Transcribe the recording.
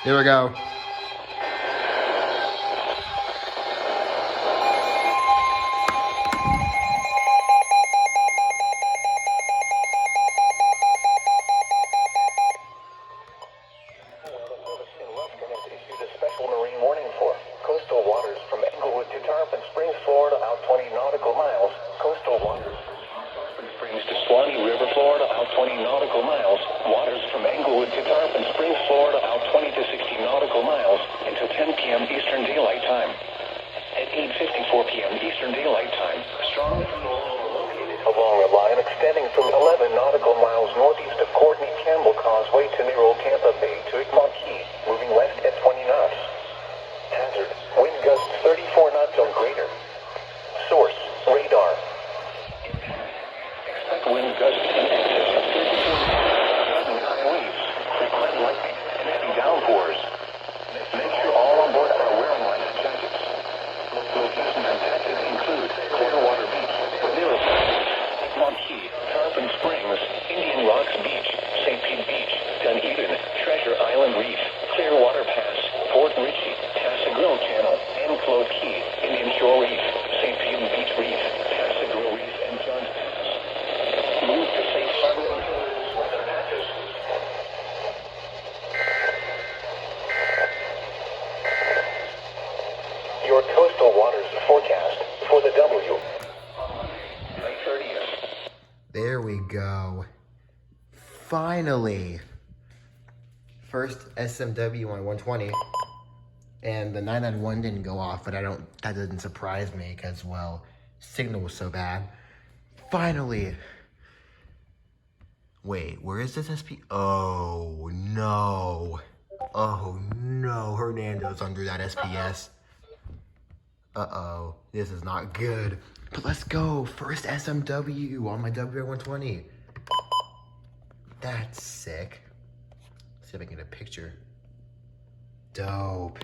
Here we go. Marine warning for coastal waters from Englewood to Tarpon Springs, Florida, out 20 nautical miles. Coastal waters Tarpon Springs to Swanee River, Florida, out 20 nautical miles. Waters from Englewood to Tarpon Springs, Florida, out 20 to 60 nautical miles until 10 p.m. Eastern Daylight Time. At 8:54 p.m. Eastern Daylight Time, strong located along a line extending from 11 nautical miles northeast of Courtney Campbell Causeway to near Old Tampa Bay to Egmont Key, moving west at 20 knots. Hazard, wind gusts 34 knots or greater. Source, radar. Expect wind gusts in excess of 34 knots and high waves, frequent lightning, and heavy downpours. Make sure all on board are wearing life jackets. Locations impacted include Clearwater Beach, Vanilla Beach, Egmont Key, Tarpon Springs, Indian Rocks Beach, St. Pete Beach, Dunedin, Treasure Island Reef, Clearwater Pass, Fort Ritchie, Grill Channel, Enclosed Key, Indian Shore Reef, St. Pete Beach Reef, Grill Reef, and John's Pass. Move to safe harbor weather patches. Your coastal waters forecast for the W. May 30th. There we go. Finally. First SMW on 120. And the 991 didn't go off, but that doesn't surprise me because, well, signal was so bad. Finally. Wait, where is this SP? Oh, no. Oh, no. Hernando's under that SPS. Uh-oh. This is not good. But let's go. First SMW on my WWF38. That's sick. Let's see if I can get a picture. Dope.